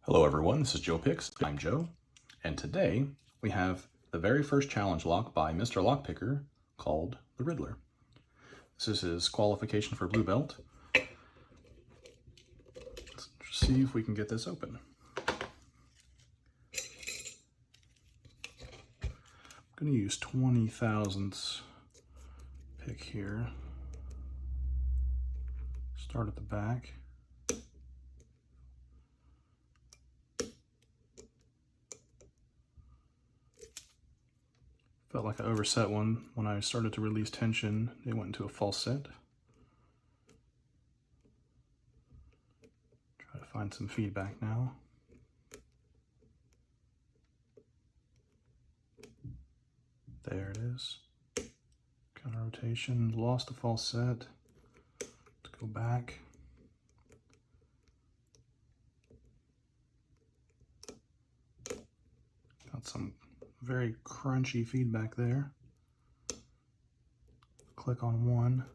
Hello everyone, this is Joe Picks. I'm Joe, and today we have the very first challenge lock by Mr. Lockpicker called the Riddler. This is his qualification for blue belt. Let's see if we can get this open. I'm going to use 20 thousandths pick here. Start at the back. Felt like I overset one when I started to release tension. It went into a false set. Try to find some feedback now. There it is. Counter rotation, lost the false set. Let's go back. Got some very crunchy feedback there. Click on one.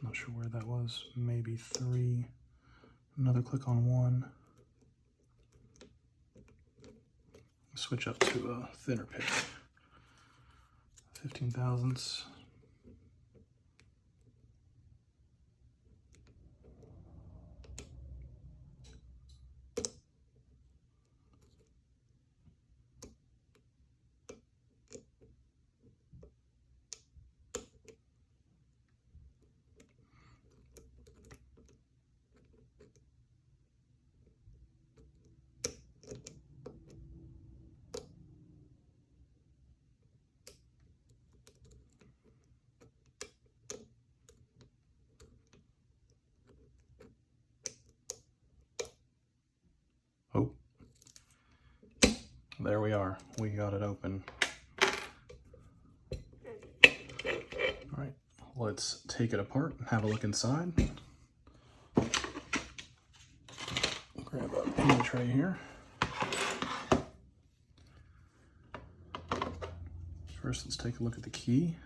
Not sure where that was, maybe three. Another click on one. Switch up to a thinner pick. 15 thousandths. Oh, there we are. We got it open. All right, let's take it apart and have a look inside. Grab a penny tray here. First, let's take a look at the key.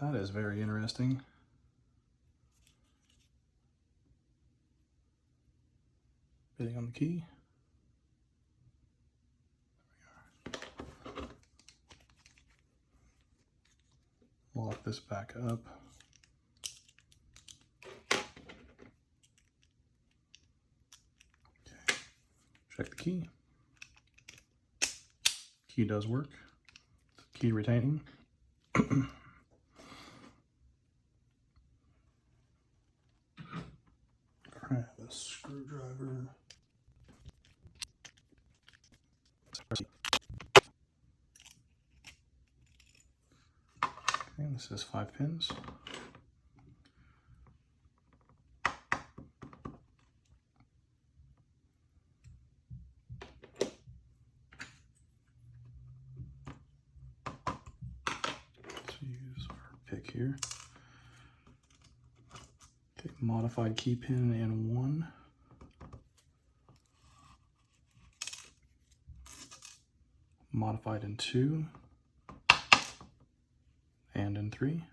That is very interesting. Bidding on the key. There we are. Lock this back up. Okay. Check the key. Key does work. Key retaining. Grab a screwdriver. Okay, this is 5 pins. Let's use our pick here. Okay, modified key pin in 1. Modified in 2. And in 3.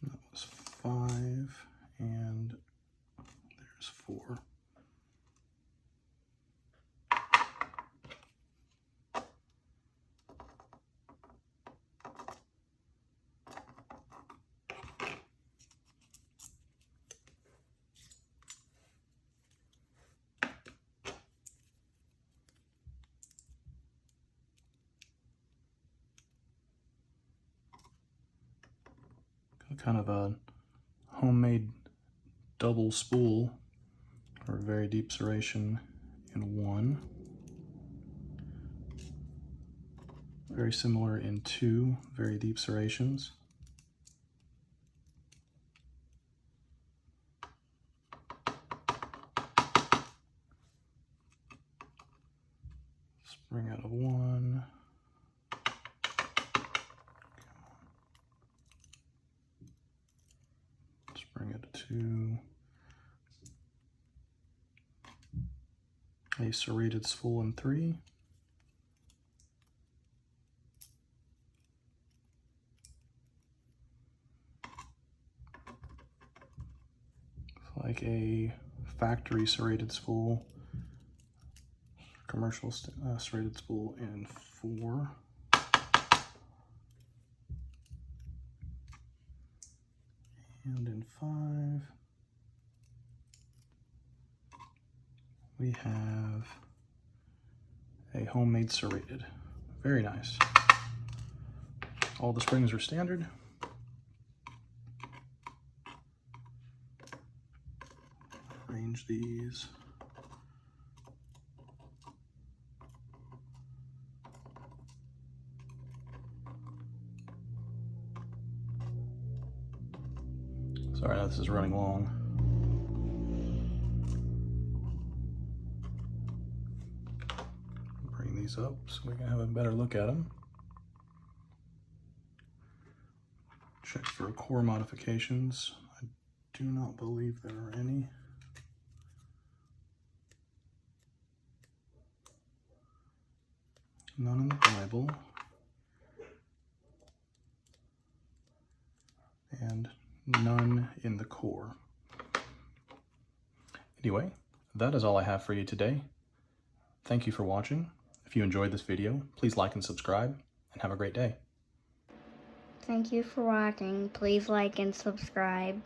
That was 5, and there's 4. Kind of a homemade double spool or very deep serration in 1. Very similar in 2 very deep serrations. Spring out of 1. Spring out of 2. a serrated spool in 3, like a factory serrated spool, commercial serrated spool in 4, and in 5 we have a homemade serrated. Very nice. All the springs are standard. Arrange these. Sorry, this is running long. Bring these up so we can have a better look at them. Check for core modifications. I do not believe there are any. None in the Bible. And none in the core. Anyway, that is all I have for you today. Thank you for watching. If you enjoyed this video, please like and subscribe, and have a great day. Thank you for watching. Please like and subscribe.